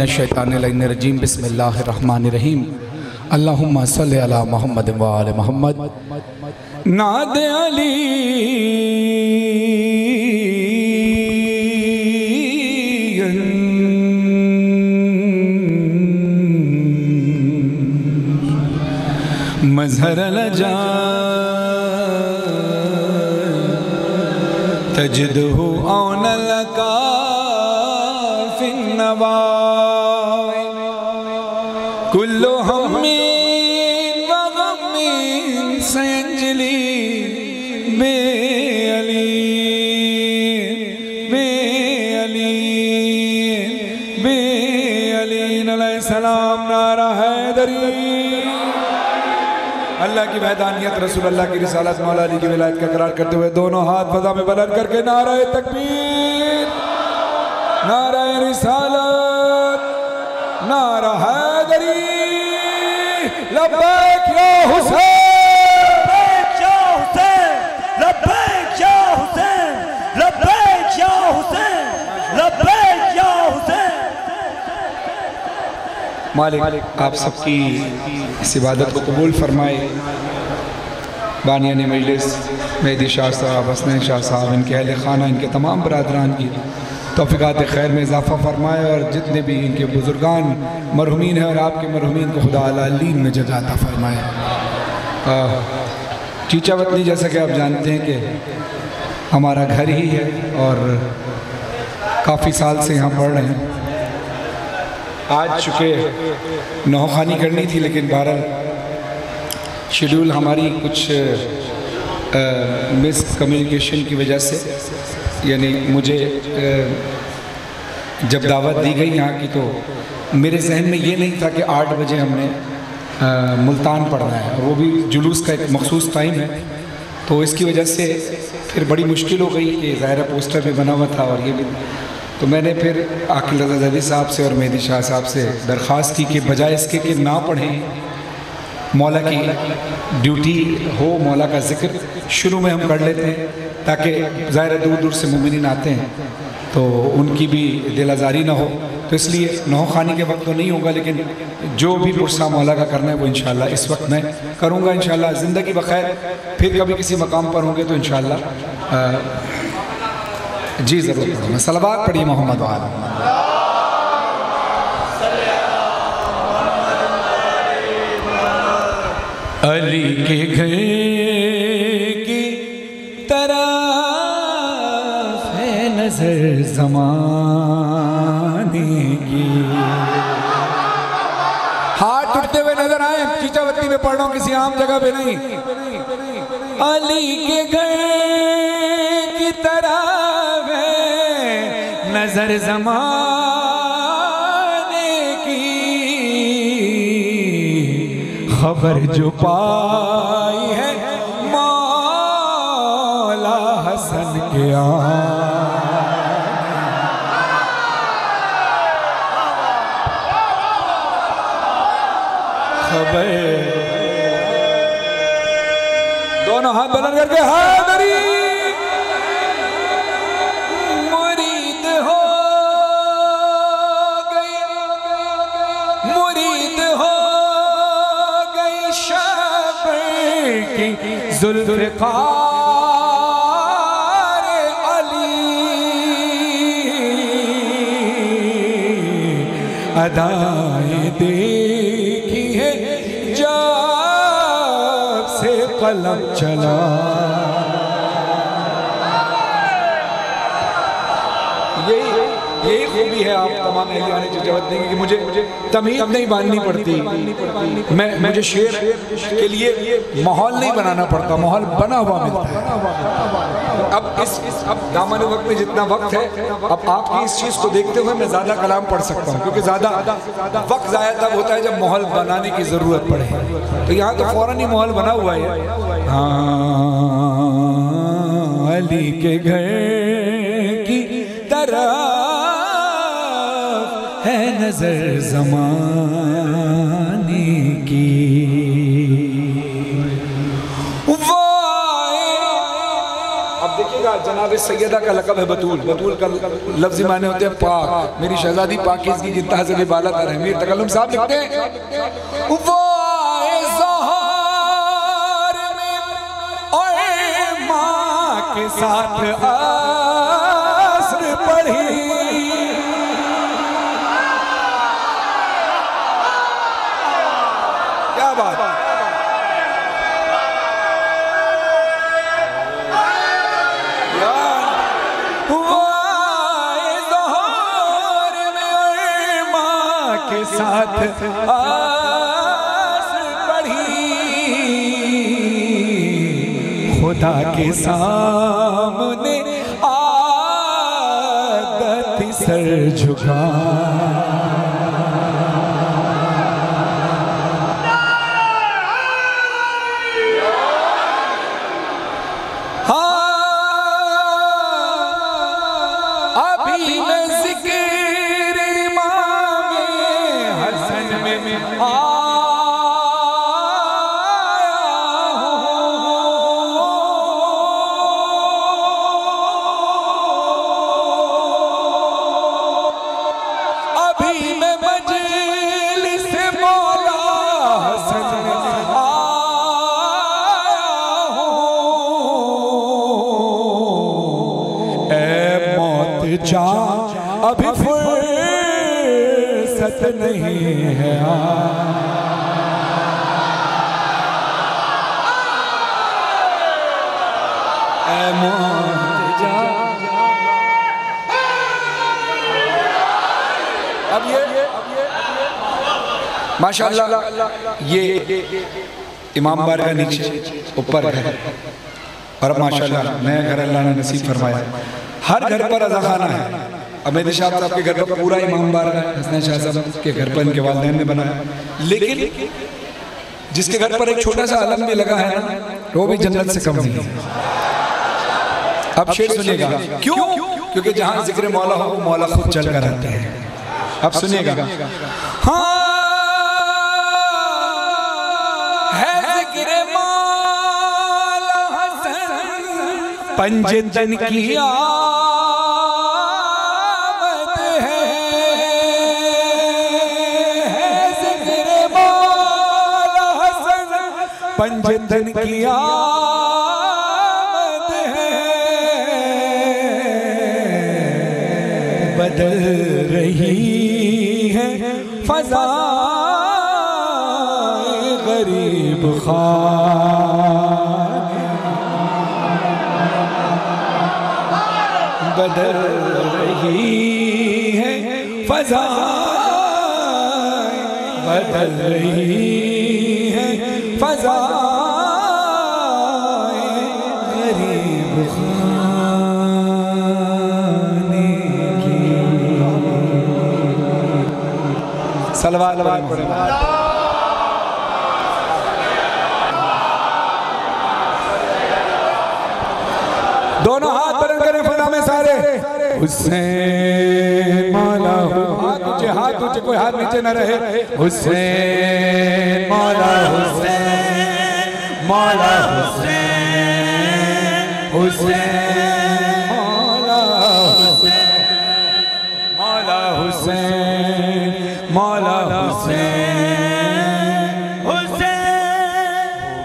शैतानिर्रजीम बिस्मिल्लाहिर्रहमानिर्रहीम अल्लाहुम्मा सल्लि अला मुहम्मद व आले मुहम्मद। नाद अली मज़हर लजा तजदहु औन लका फिन्नवा कुल्लु हम्मिन व गम्मिन सयंजली बे अली बे अली बे अली अलैहिस्सलाम। नारा हैदरी। अल्लाह की वहदानियत, रसूल अल्लाह की रिसालत, मौला अली की विलायत का करार करते हुए दोनों हाथ फज़ा में बुलंद करके नारा तकबीर, नारा रिसालत, नारा हैदरी, लब्बैक या हुसैन, लब्बैक या हुसैन, लब्बैक या हुसैन, लब्बैक या हुसैन। मालिक आप सबकी इस इबादत को कबूल फरमाए। बानियान मजलिस मेहदी शाह साहब, हसनैन शाह साहब, इनके अहल खाना, इनके तमाम बरादरान की तौफ़ीक़ात खैर में इजाफ़ा फरमाए और जितने भी इनके बुज़ुर्गान मरहुमीन हैं और आपके मरहुमीन को खुदा अलीन में जगह अता फरमाए। चीचा वतनी जैसा कि आप जानते हैं कि हमारा घर ही है और काफ़ी साल से यहाँ पढ़ रहे हैं। आज चुके नौखानी करनी थी लेकिन बहरहाल शेड्यूल हमारी कुछ मिस कम्युनिकेशन की वजह से, यानी मुझे जब दावत दी गई यहाँ की तो मेरे जहन में ये नहीं था कि 8 बजे हमने मुल्तान पढ़ना है और वो भी जुलूस का एक मखसूस टाइम है। तो इसकी वजह से फिर बड़ी मुश्किल हो गई कि ज़ाहिर पोस्टर भी बना हुआ था और ये भी। तो मैंने फिर आकिल रज़ा ज़ैदी साहब से और मेहदी शाह साहब से दरख्वास्त की कि बजाय इसके कि ना पढ़ें, मौला की ड्यूटी हो, मौला का ज़िक्र शुरू में हम कर लेते हैं ताकि ज़ाहिर दूर दूर से मुमिनीन आते हैं तो उनकी भी दिल आज़ारी ना हो। तो इसलिए नौखानी के वक्त तो नहीं होगा लेकिन जो भी पुरसा मौला का करना है वो इंशाअल्लाह इस वक्त मैं करूँगा। इंशाअल्लाह ज़िंदगी बखैर फिर कभी किसी मकाम पर होंगे तो इंशाअल्लाह जी ज़रूर पढ़ूँगा। सलवात पढ़िए मोहम्मद वाला। अली के घर की तरफ है नजर ज़माने की। हाथ उठते हुए नजर आए, चीचावती में पढ़ रहा हूँ, किसी आम जगह पे नहीं। अली के घर की तरफ है नजर ज़माने की, खबर जो पाई है मौला हसन के खबर। दोनों हाथ बुलंद करके हैदरी। मुरीद हो गई, मुरीद हो गई शब की जुल्फ़िकार अली, अदाएं देखी है जब से कलम चला। यही खूबी है आप तमाम अहलियाने चीचावती की कि मुझे तमीज़ नहीं बांधनी पड़ती, मुझे शेर के लिए माहौल नहीं बनाना पड़ता, माहौल बना हुआ मिलता है। अब दामन वक्त में जितना वक्त है, अब आपकी इस चीज़ को देखते हुए मैं ज़्यादा कलाम पढ़ सकता हूँ क्योंकि ज़्यादा वक्त ज़ाया तब होता है जब माहौल बनाने की ज़रूरत पड़े। तो यहाँ तो फ़ौरन ही माहौल बना हुआ है। हाँ, अली के घर की तरह है नजर ज़माने की। अब देखिए का जनाब सैयदा का लक़ब है बतूल। बतूल का लफ्ज़ी माने होते हैं पाक, मेरी शहजादी पाकीज़गी की तहज़्ज़ुब बाला तर है। मीर तकल्लुम साहब लिखते हैं वो आए ज़ोहर में और माँ के साथ असर पढ़ी, क्या बात। साथ आस पढ़ी, खुदा के सामने आदत सर झुका, अभी मैं जिक्र जा अभी फुर्सत नहीं है, ऐ मौत जा। अब ये माशाअल्लाह ये इमाम बारगाह नीचे ऊपर है और माशाअल्लाह नया घर अल्लाह ने नसीब फरमाया। हर घर पर रज़ा खाना है। अमीर शाह साहब के घर पर पूरा इमाम बारगाह है, हसन शाह साहब के घर पर इनके वालिदैन ने बनाया, लेकिन जिसके घर पर एक छोटा सा अलम भी लगा है ना, वो भी जन्नत से कम नहीं है। अब शेर सुनिएगा, क्यों? क्योंकि जहां जिक्र मौला हो वो मौला खुद चल कर आते हैं। अब सुनिएगा, हाँ है जिक्र मौला हसन पंजतन की आमद है, जिक्र मौला हसन पंजतन की आमद है, बदल रही है फ़ज़ाए गरीब खाने, बदल रही है फ़ज़ाए, बदल रही है फ़ज़ाए गरीब खाने की। सलवात पढ़े। दोनों हाथ बुलंद करें फज़ा में सारे। हुसैन मौला हाथ ऊंचे, कोई हाथ नीचे न रहे। हुसैन मौला, हुसैन मौला, हुसैन हुसैन मौला, हुसैन मौला, हुसैन मौला, हुसैन हुसैन।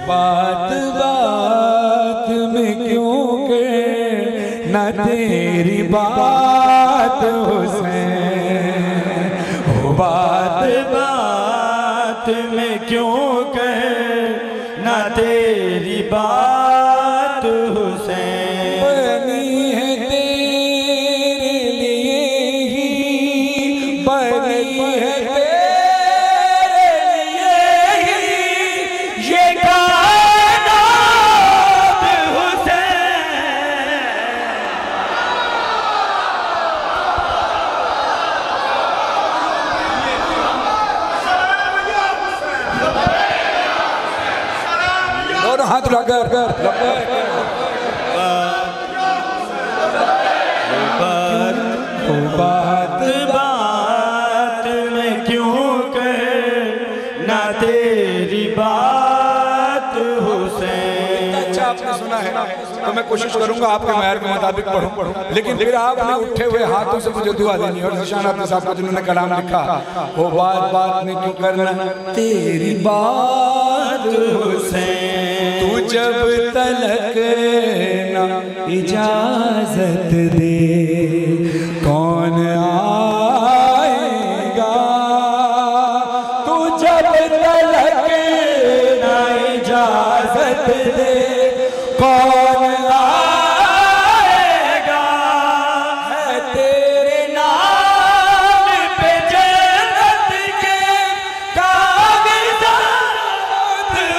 बात बात में क्यों के न तेरी बात हुसैन, हो बात बात में क्यों कहे न तेरी बात हुसैन। बनी है तेरे लिए ही, बनी है तेरे लिए ही ये कायनात हुसैन। दोनों हाथ लगाकर बात बात में क्यों कहे ना तेरी बात हुसैन। अच्छा आपने सुना है तो मैं कोशिश करूंगा आपके मयार के मुताबिक पढ़ूं, लेकिन फिर आपने उठे हुए हाथों से मुझे दुआ देनी। और ज़ीशान आपने साहब जिन्होंने कलाम लिखा, वो बात बात में क्यों करना तेरी बात हुसैन, तू जब तलक ना इजाजत दे कौन आएगा, तू जब तलक ना इजाजत दे कौन आएगा, है तेरे नाम पे जन्नत के कागज़ात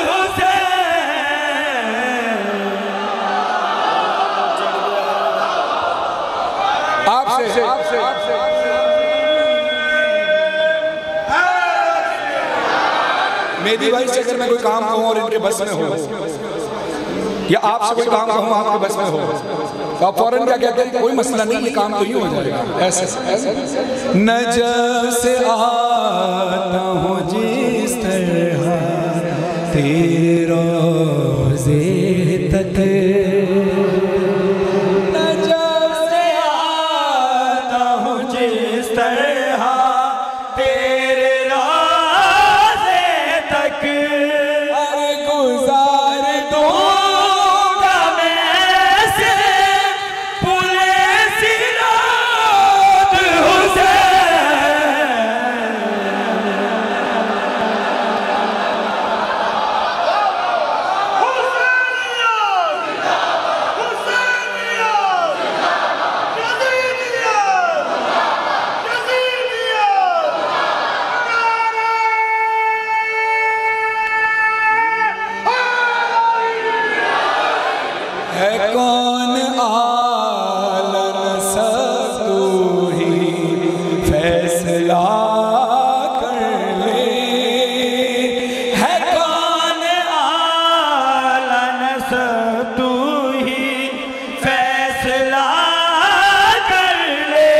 हुसैन। आपसे मेरी भाई से अगर मैं कोई काम कहूँ और इनके बस में हो, या आपसे कोई काम कहूँ आपके बस में हो, तो आप फौरन क्या कहते हैं, कोई मसला नहीं, ये काम तो ही हो जाएगा। ऐसे नजफ से आता हूँ जिस तरह तेरे रोज़े तक, नजफ से आता हूँ जिस तरह तेरे रोज़े तक, अरे गुजार दूंगा मैं से पुले सिरात हुसैन। है कौन आलन सब तू ही फैसला कर ले, है कौन आलन सब तू ही फैसला कर ले,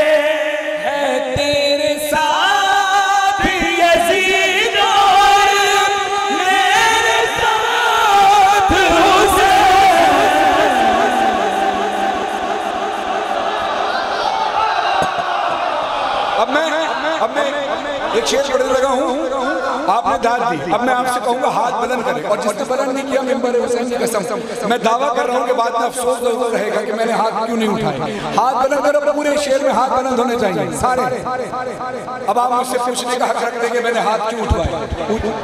है तेरे साथ यज़ीद और मेरे साथ हुसैन। अब मैं एक शेर पढ़ने लगा हूँ, आपने दाद दी, अब मैं आपसे कहूँगा हाथ बुलंद करें, और जिसने बुलंद नहीं किया मेंबर हुसैन की कसम मैं दावा कर रहा हूँ कि बाद में अफसोस जरूर रहेगा कि मैंने हाथ क्यों नहीं उठाए। हाथ बुलंद करो, पूरे शेर में हाथ बुलंद होने चाहिए सारे। अब आप मुझसे पूछने का हक रखते हैं कि मैंने हाथ क्यों उठवाए,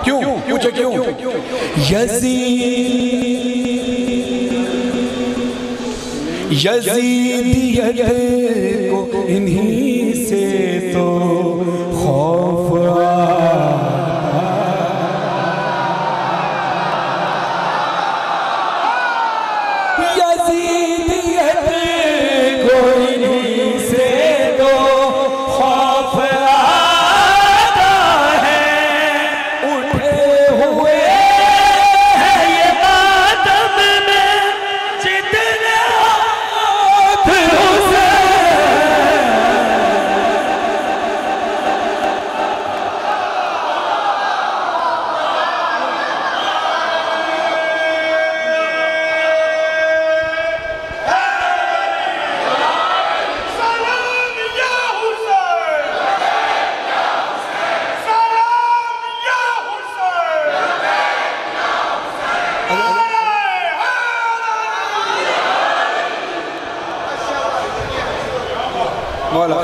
क्यों पूछे क्यों। यज़ीदियत को इन्हीं से तो खौफ यज़ीदियत को इन्हीं से तो खौफ आता है, उठे हुए हैं ये मातम में जितने वाला